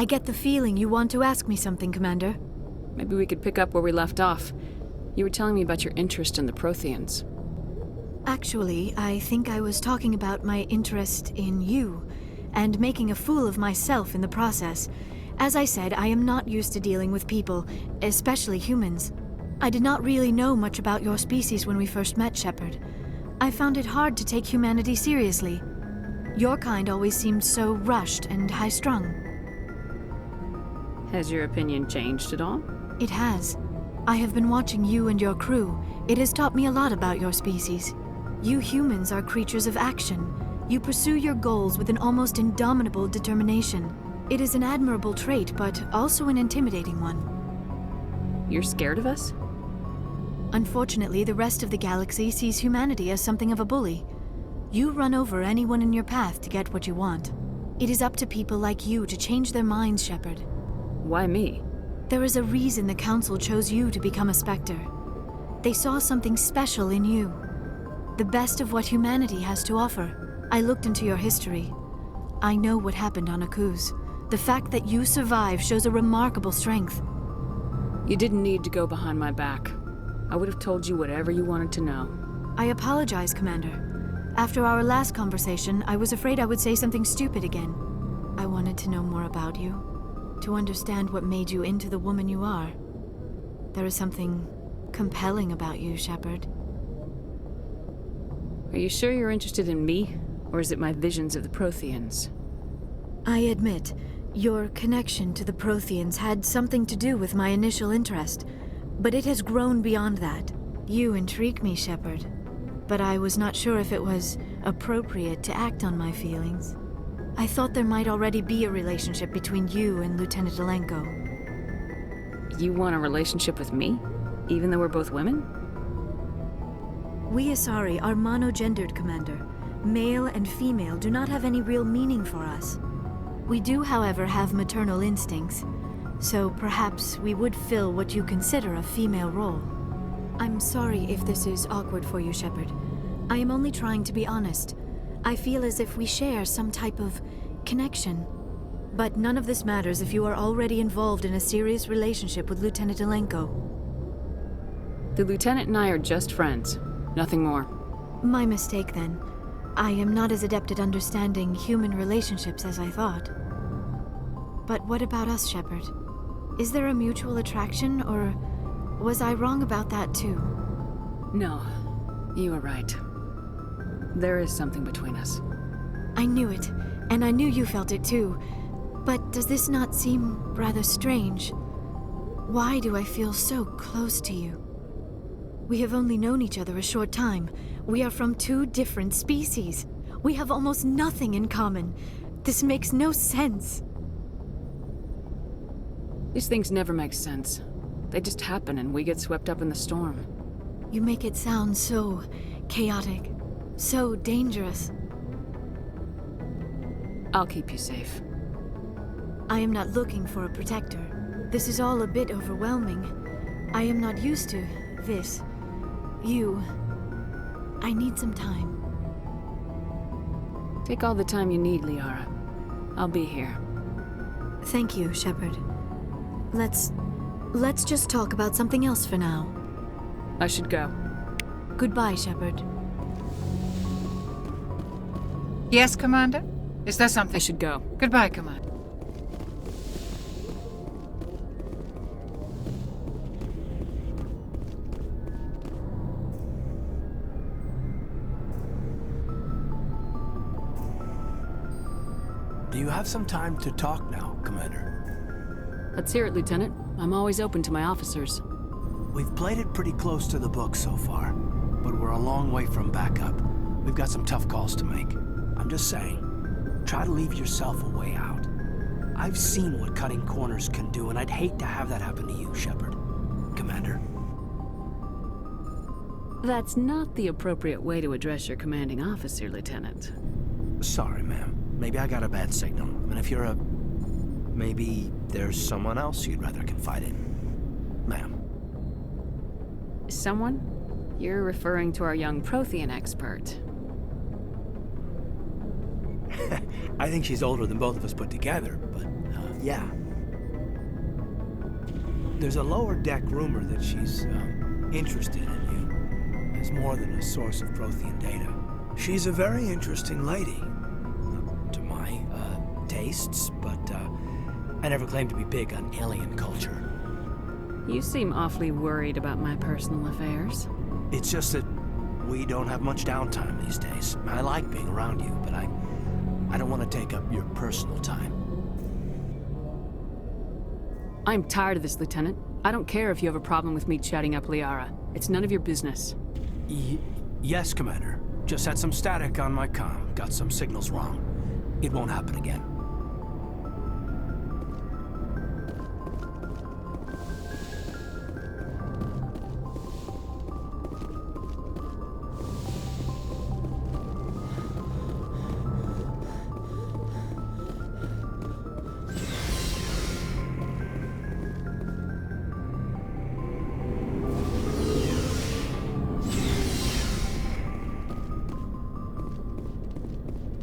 I get the feeling you want to ask me something, Commander. Maybe we could pick up where we left off. You were telling me about your interest in the Protheans. Actually, I think I was talking about my interest in you, and making a fool of myself in the process. As I said, I am not used to dealing with people, especially humans. I did not really know much about your species when we first met, Shepard. I found it hard to take humanity seriously. Your kind always seemed so rushed and high-strung. Has your opinion changed at all? It has. I have been watching you and your crew. It has taught me a lot about your species. You humans are creatures of action. You pursue your goals with an almost indomitable determination. It is an admirable trait, but also an intimidating one. You're scared of us? Unfortunately, the rest of the galaxy sees humanity as something of a bully. You run over anyone in your path to get what you want. It is up to people like you to change their minds, Shepard. Why me? There is a reason the Council chose you to become a Spectre. They saw something special in you. The best of what humanity has to offer. I looked into your history. I know what happened on Akuz. The fact that you survived shows a remarkable strength. You didn't need to go behind my back. I would have told you whatever you wanted to know. I apologize, Commander. After our last conversation, I was afraid I would say something stupid again. I wanted to know more about you, to understand what made you into the woman you are. There is something compelling about you, Shepard. Are you sure you're interested in me, or is it my visions of the Protheans? I admit, your connection to the Protheans had something to do with my initial interest, but it has grown beyond that. You intrigue me, Shepard, but I was not sure if it was appropriate to act on my feelings. I thought there might already be a relationship between you and Lieutenant Alenko. You want a relationship with me, even though we're both women? We Asari are monogendered, Commander. Male and female do not have any real meaning for us. We do, however, have maternal instincts, so perhaps we would fill what you consider a female role. I'm sorry if this is awkward for you, Shepard. I am only trying to be honest. I feel as if we share some type of connection. But none of this matters if you are already involved in a serious relationship with Lieutenant Alenko. The Lieutenant and I are just friends. Nothing more. My mistake, then. I am not as adept at understanding human relationships as I thought. But what about us, Shepard? Is there a mutual attraction, or was I wrong about that too? No, you were right. There is something between us. I knew it, and I knew you felt it too. But does this not seem rather strange? Why do I feel so close to you? We have only known each other a short time. We are from two different species. We have almost nothing in common. This makes no sense. These things never make sense. They just happen and we get swept up in the storm. You make it sound so chaotic, so dangerous. I'll keep you safe. I am not looking for a protector. This is all a bit overwhelming. I am not used to this. You. I need some time. Take all the time you need, Liara. I'll be here. Thank you, Shepard. Let's just talk about something else for now. I should go. Goodbye, Shepard. Yes, Commander? Is there something? I should go. Goodbye, Commander. Do you have some time to talk now, Commander? Let's hear it, Lieutenant. I'm always open to my officers. We've played it pretty close to the book so far, but we're a long way from backup. We've got some tough calls to make. I'm just saying, try to leave yourself a way out. I've seen what cutting corners can do, and I'd hate to have that happen to you, Shepard. Commander. That's not the appropriate way to address your commanding officer, Lieutenant. Sorry, ma'am. Maybe I got a bad signal. And if you're a... maybe there's someone else you'd rather confide in. Ma'am. Someone? You're referring to our young Prothean expert. I think she's older than both of us put together, but, Yeah. There's a lower deck rumor that she's interested in you as more than a source of Prothean data. She's a very interesting lady, to my tastes, but I never claimed to be big on alien culture. You seem awfully worried about my personal affairs. It's just that we don't have much downtime these days. I like being around you, but I don't want to take up your personal time. I'm tired of this, Lieutenant. I don't care if you have a problem with me chatting up Liara. It's none of your business. Yes, Commander. Just had some static on my comm. Got some signals wrong. It won't happen again.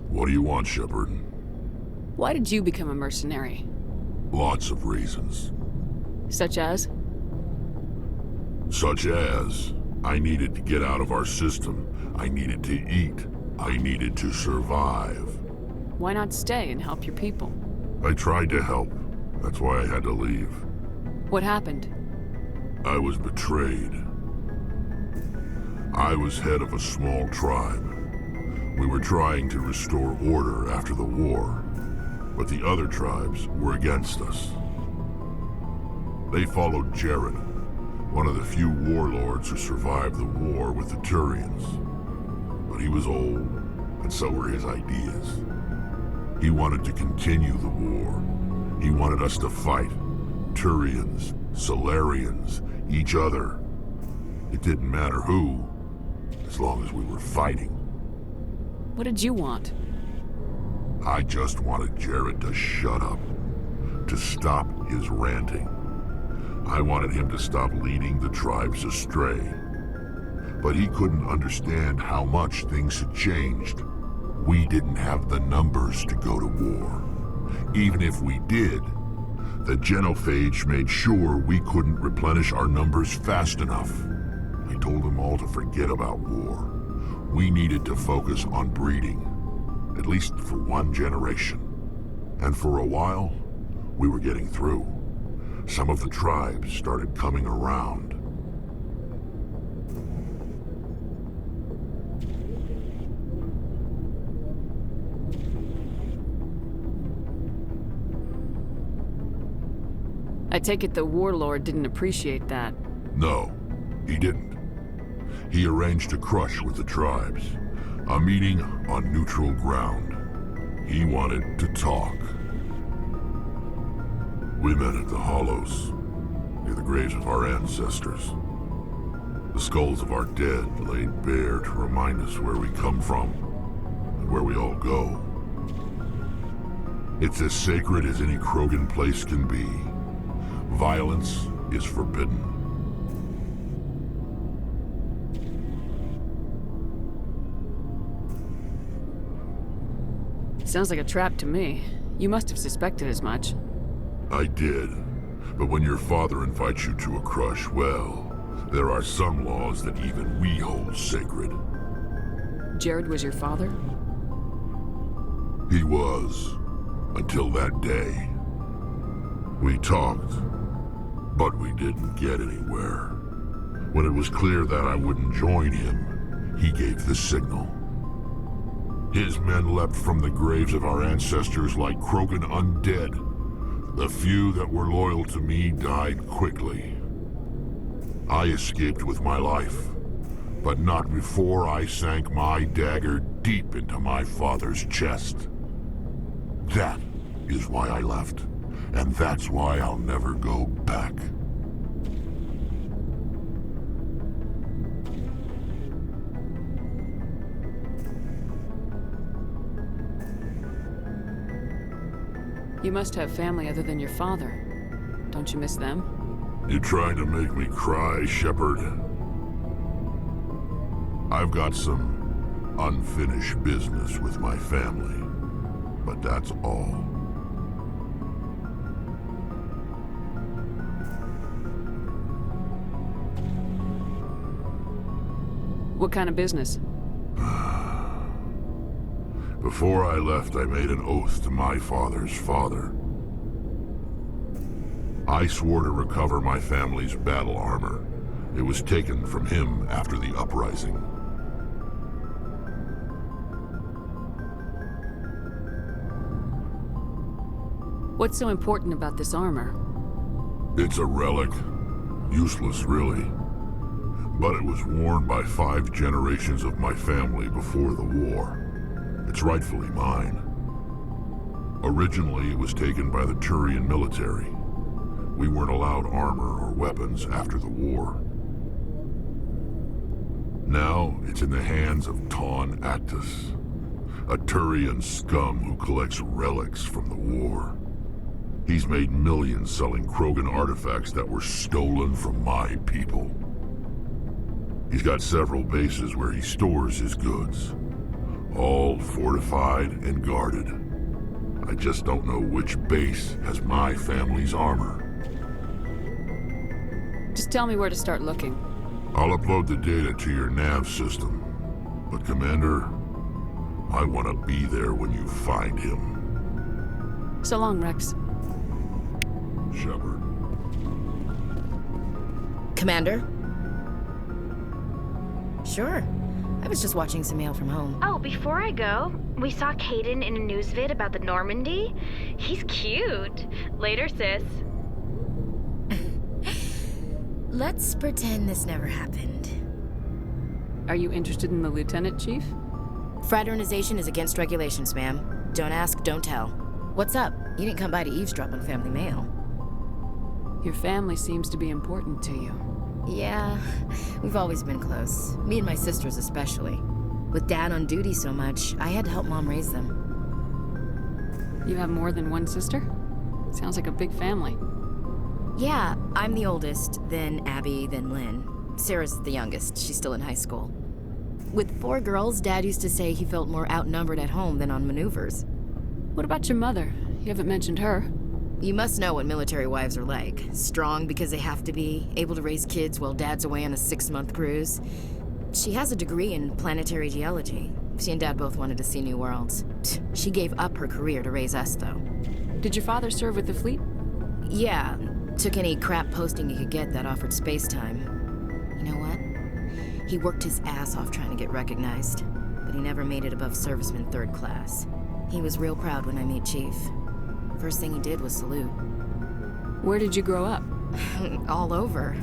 What do you want, Shepard? Why did you become a mercenary? Lots of reasons. Such as? Such as, I needed to get out of our system. I needed to eat. I needed to survive. Why not stay and help your people? I tried to help. That's why I had to leave. What happened? I was betrayed. I was head of a small tribe. We were trying to restore order after the war, but the other tribes were against us. They followed Jared, one of the few warlords who survived the war with the Turians. But he was old, and so were his ideas. He wanted to continue the war. He wanted us to fight. Turians, Solarians, each other. It didn't matter who, as long as we were fighting. What did you want? I just wanted Jared to shut up, to stop his ranting. I wanted him to stop leading the tribes astray. But he couldn't understand how much things had changed. We didn't have the numbers to go to war. Even if we did, the genophage made sure we couldn't replenish our numbers fast enough. I told them all to forget about war. We needed to focus on breeding, at least for one generation. And for a while, we were getting through. Some of the tribes started coming around. I take it the warlord didn't appreciate that. No, he didn't. He arranged a crush with the tribes, a meeting on neutral ground. He wanted to talk. We met at the Hollows, near the graves of our ancestors. The skulls of our dead laid bare to remind us where we come from and where we all go. It's as sacred as any Krogan place can be. Violence is forbidden. Sounds like a trap to me. You must have suspected as much. I did. But when your father invites you to a crush, well, there are some laws that even we hold sacred. Jared was your father? He was, until that day. We talked, but we didn't get anywhere. When it was clear that I wouldn't join him, he gave the signal. His men leapt from the graves of our ancestors like Krogan undead. The few that were loyal to me died quickly. I escaped with my life, but not before I sank my dagger deep into my father's chest. That is why I left, and that's why I'll never go back. You must have family other than your father. Don't you miss them? You trying to make me cry, Shepard? I've got some unfinished business with my family, but that's all. What kind of business? Before I left, I made an oath to my father's father. I swore to recover my family's battle armor. It was taken from him after the uprising. What's so important about this armor? It's a relic. Useless, really. But it was worn by 5 generations of my family before the war. It's rightfully mine. Originally, it was taken by the Turian military. We weren't allowed armor or weapons after the war. Now, it's in the hands of Ton Actus, a Turian scum who collects relics from the war. He's made millions selling Krogan artifacts that were stolen from my people. He's got several bases where he stores his goods, all fortified and guarded. I just don't know which base has my family's armor. Just tell me where to start looking. I'll upload the data to your nav system. But Commander, I want to be there when you find him. So long, Rex. Shepard. Commander? Sure. I was just watching some mail from home. Oh, before I go, we saw Caden in a news vid about the Normandy. He's cute. Later, sis. Let's pretend this never happened. Are you interested in the Lieutenant, Chief? Fraternization is against regulations, ma'am. Don't ask, don't tell. What's up? You didn't come by to eavesdrop on family mail. Your family seems to be important to you. Yeah, we've always been close. Me and my sisters especially. With Dad on duty so much, I had to help Mom raise them. You have more than one sister? Sounds like a big family. Yeah, I'm the oldest, then Abby, then Lynn. Sarah's the youngest. She's still in high school. With 4 girls, Dad used to say he felt more outnumbered at home than on maneuvers. What about your mother? You haven't mentioned her. You must know what military wives are like. Strong because they have to be, able to raise kids while Dad's away on a 6-month cruise. She has a degree in planetary geology. She and Dad both wanted to see new worlds. She gave up her career to raise us, though. Did your father serve with the fleet? Yeah, took any crap posting he could get that offered space time. You know what? He worked his ass off trying to get recognized, but he never made it above serviceman 3rd class. He was real proud when I met Chief. First thing he did was salute. Where did you grow up? All over.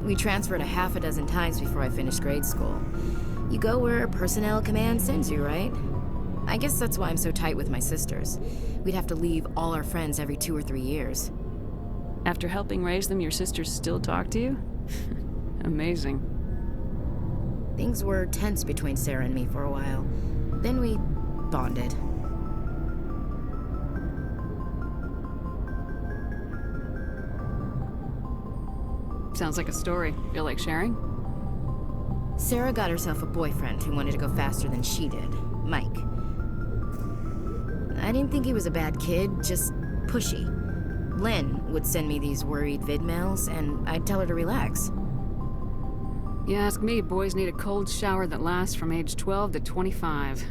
We transferred a half a dozen times before I finished grade school. You go where personnel command sends you, right? I guess that's why I'm so tight with my sisters. We'd have to leave all our friends every 2 or 3 years. After helping raise them, your sisters still talk to you? Amazing. Things were tense between Sarah and me for a while. Then we bonded. Sounds like a story. Feel like sharing? Sarah got herself a boyfriend who wanted to go faster than she did, Mike. I didn't think he was a bad kid, just pushy. Lynn would send me these worried vid mails, and I'd tell her to relax. You ask me, boys need a cold shower that lasts from age 12 to 25.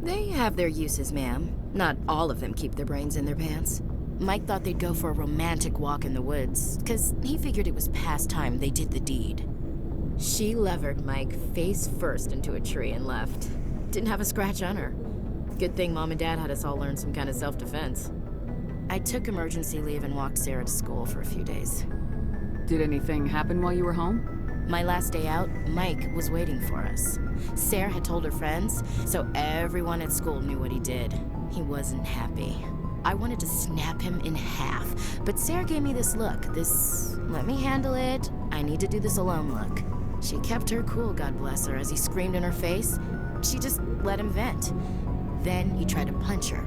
They have their uses, ma'am. Not all of them keep their brains in their pants. Mike thought they'd go for a romantic walk in the woods, 'cause he figured it was past time they did the deed. She levered Mike face first into a tree and left. Didn't have a scratch on her. Good thing Mom and Dad had us all learn some kind of self-defense. I took emergency leave and walked Sarah to school for a few days. Did anything happen while you were home? My last day out, Mike was waiting for us. Sarah had told her friends, so everyone at school knew what he did. He wasn't happy. I wanted to snap him in half, but Sarah gave me this look, this let me handle it, I need to do this alone look. She kept her cool, God bless her, as he screamed in her face. She just let him vent. Then he tried to punch her.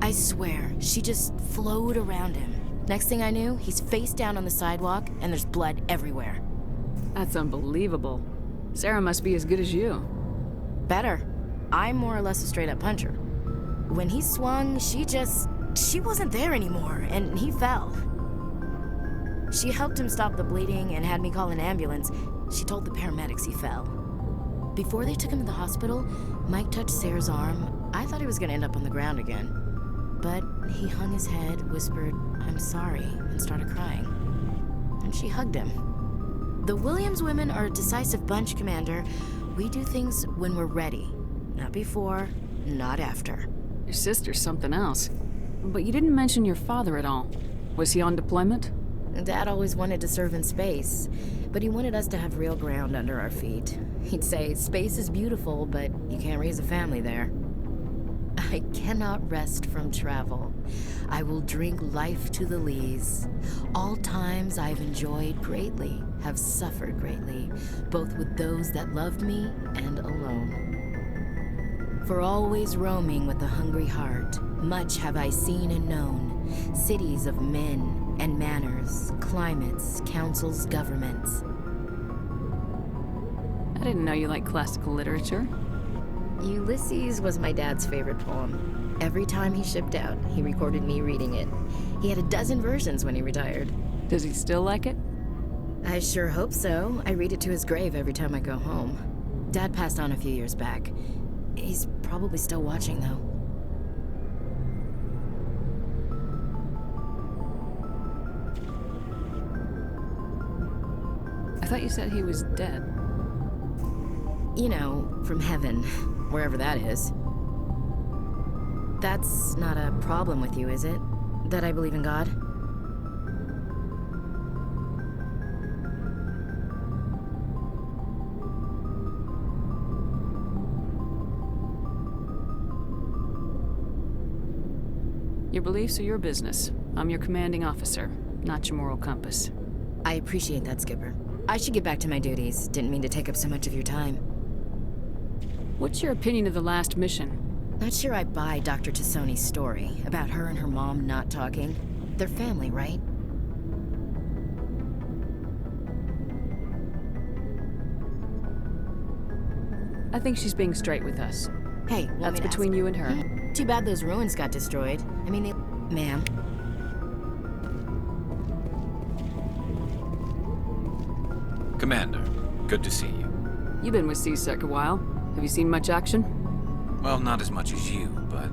I swear, she just flowed around him. Next thing I knew, he's face down on the sidewalk and there's blood everywhere. That's unbelievable. Sarah must be as good as you. Better. I'm more or less a straight-up puncher. When he swung, she wasn't there anymore, and he fell. She helped him stop the bleeding and had me call an ambulance. She told the paramedics he fell. Before they took him to the hospital, Mike touched Sayre's arm. I thought he was gonna end up on the ground again. But he hung his head, whispered, "I'm sorry," and started crying. And she hugged him. The Williams women are a decisive bunch, Commander. We do things when we're ready. Not before, not after. Your sister's something else. But you didn't mention your father at all. Was he on deployment? Dad always wanted to serve in space, but he wanted us to have real ground under our feet. He'd say, "Space is beautiful, but you can't raise a family there." I cannot rest from travel. I will drink life to the lees. All times I've enjoyed greatly, have suffered greatly, both with those that loved me and alone. For always roaming with a hungry heart, much have I seen and known, cities of men and manners, climates, councils, governments. I didn't know you liked classical literature. Ulysses was my dad's favorite poem. Every time he shipped out, he recorded me reading it. He had a dozen versions when he retired. Does he still like it? I sure hope so. I read it to his grave every time I go home. Dad passed on a few years back. He's probably still watching, though. I thought you said he was dead. You know, from heaven, wherever that is. That's not a problem with you, is it? That I believe in God? Your beliefs are your business. I'm your commanding officer, not your moral compass. I appreciate that, Skipper. I should get back to my duties. Didn't mean to take up so much of your time. What's your opinion of the last mission? Not sure I buy Dr. Tassoni's story about her and her mom not talking. They're family, right? I think she's being straight with us. Hey, That's between you and her. Too bad those ruins got destroyed. I mean, they... Ma'am. Commander, good to see you. You've been with C-Sec a while. Have you seen much action? Well, not as much as you, but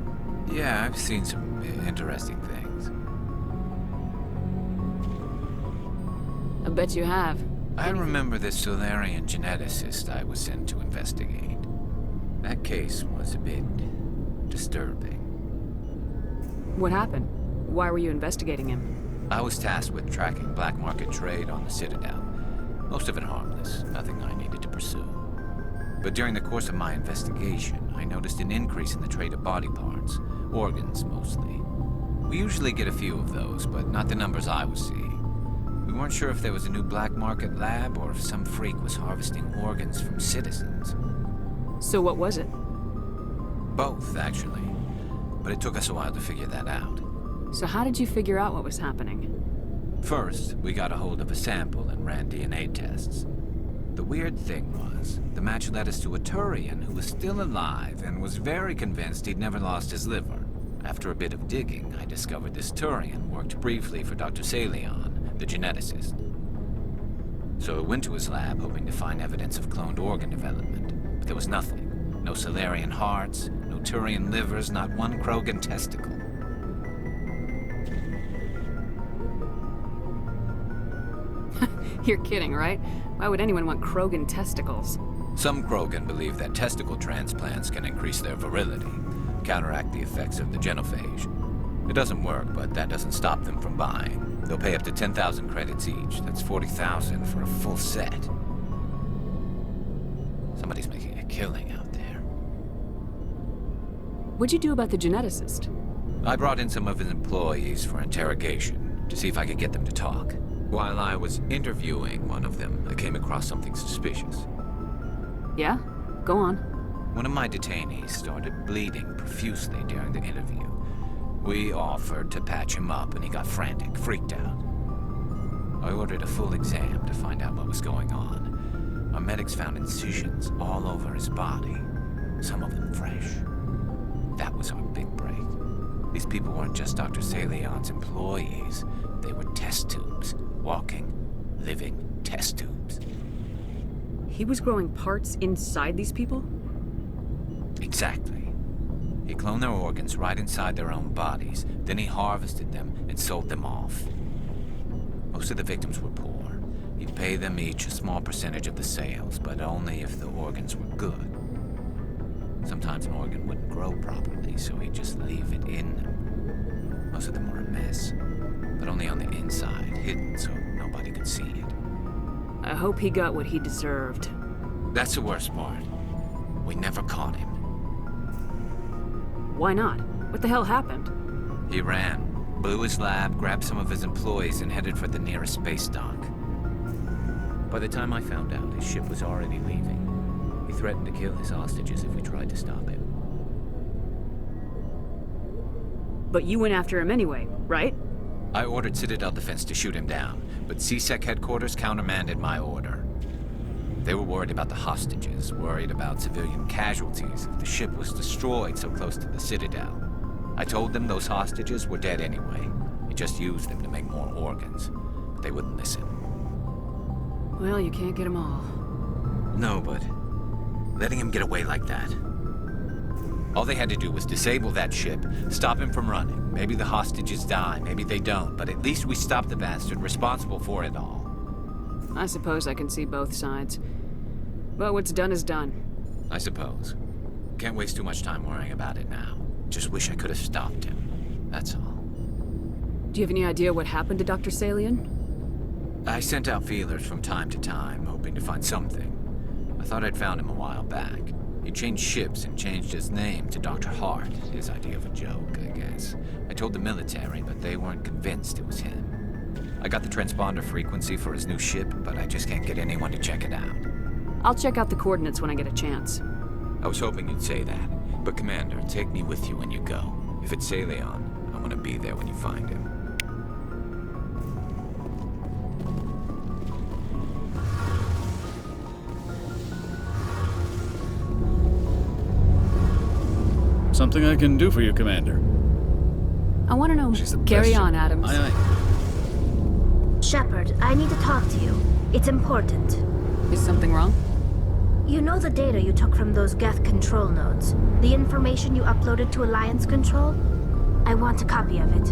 yeah, I've seen some interesting things. I bet you have. I remember this Solarian geneticist I was sent to investigate. That case was a bit disturbing. What happened? Why were you investigating him? I was tasked with tracking black market trade on the Citadel. Most of it harmless, nothing I needed to pursue. But during the course of my investigation, I noticed an increase in the trade of body parts, organs mostly. We usually get a few of those, but not the numbers I was seeing. We weren't sure if there was a new black market lab or if some freak was harvesting organs from citizens. So what was it? Both, actually. But it took us a while to figure that out. So how did you figure out what was happening? First, we got a hold of a sample and ran DNA tests. The weird thing was, the match led us to a Turian who was still alive and was very convinced he'd never lost his liver. After a bit of digging, I discovered this Turian worked briefly for Dr. Salion, the geneticist. So I went to his lab hoping to find evidence of cloned organ development, but there was nothing. No Solarian hearts, no Turian livers, not one Krogan testicle. You're kidding, right? Why would anyone want Krogan testicles? Some Krogan believe that testicle transplants can increase their virility, counteract the effects of the genophage. It doesn't work, but that doesn't stop them from buying. They'll pay up to 10,000 credits each. That's 40,000 for a full set. Somebody's making a killing out there. What'd you do about the geneticist? I brought in some of his employees for interrogation to see if I could get them to talk. While I was interviewing one of them, I came across something suspicious. Yeah? Go on. One of my detainees started bleeding profusely during the interview. We offered to patch him up, and he got frantic, freaked out. I ordered a full exam to find out what was going on. Our medics found incisions all over his body, some of them fresh. That was our big break. These people weren't just Dr. Salion's employees. They were test tubes. Walking, living test tubes. He was growing parts inside these people? Exactly. He cloned their organs right inside their own bodies. Then he harvested them and sold them off. Most of the victims were poor. He'd pay them each a small percentage of the sales, but only if the organs were good. Sometimes an organ wouldn't grow properly, so he'd just leave it in them. Most of them were a mess, but only on the inside, hidden so nobody could see it. I hope he got what he deserved. That's the worst part. We never caught him. Why not? What the hell happened? He ran, blew his lab, grabbed some of his employees, and headed for the nearest space dock. By the time I found out, his ship was already leaving. He threatened to kill his hostages if we tried to stop him. But you went after him anyway, right? I ordered Citadel Defense to shoot him down, but CSEC headquarters countermanded my order. They were worried about the hostages, worried about civilian casualties if the ship was destroyed so close to the Citadel. I told them those hostages were dead anyway. We just used them to make more organs, but they wouldn't listen. Well, you can't get them all. No, but letting him get away like that. All they had to do was disable that ship, stop him from running. Maybe the hostages die, maybe they don't, but at least we stopped the bastard responsible for it all. I suppose I can see both sides. But what's done is done. I suppose. Can't waste too much time worrying about it now. Just wish I could have stopped him. That's all. Do you have any idea what happened to Dr. Salion? I sent out feelers from time to time, hoping to find something. I thought I'd found him a while back. He changed ships and changed his name to Dr. Hart, his idea of a joke, I guess. I told the military, but they weren't convinced it was him. I got the transponder frequency for his new ship, but I just can't get anyone to check it out. I'll check out the coordinates when I get a chance. I was hoping you'd say that. But Commander, take me with you when you go. If it's Salion, I want to be there when you find him. Something I can do for you, Commander. I want to know. She's the Carry best. on, Adams. Aye, aye. Shepard, I need to talk to you. It's important. Is something wrong? You know the data you took from those Geth control nodes? The information you uploaded to Alliance Control? I want a copy of it.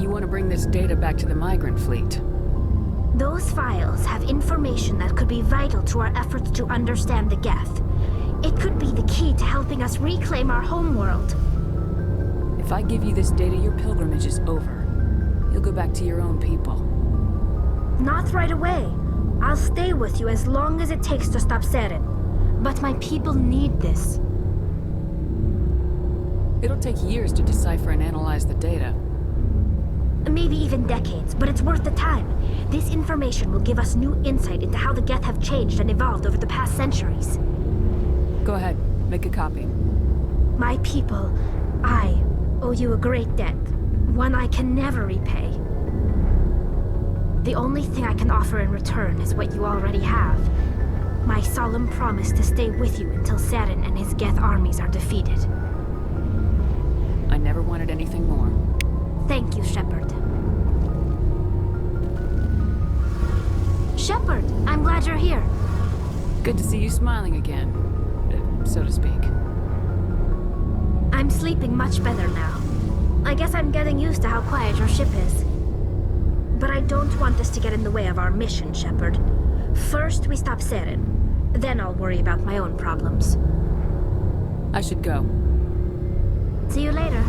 You want to bring this data back to the migrant fleet? Those files have information that could be vital to our efforts to understand the Geth. It could be the key to helping us reclaim our homeworld. If I give you this data, your pilgrimage is over. You'll go back to your own people. Not right away. I'll stay with you as long as it takes to stop Saren. But my people need this. It'll take years to decipher and analyze the data. Maybe even decades, but it's worth the time. This information will give us new insight into how the Geth have changed and evolved over the past centuries. Go ahead, make a copy. My people, I owe you a great debt. One I can never repay. The only thing I can offer in return is what you already have. My solemn promise to stay with you until Saren and his Geth armies are defeated. I never wanted anything more. Thank you, Shepard. Shepard, I'm glad you're here. Good to see you smiling again, so to speak. I'm sleeping much better now. I guess I'm getting used to how quiet your ship is. But I don't want this to get in the way of our mission, Shepard. First, we stop Saren. Then I'll worry about my own problems. I should go. See you later.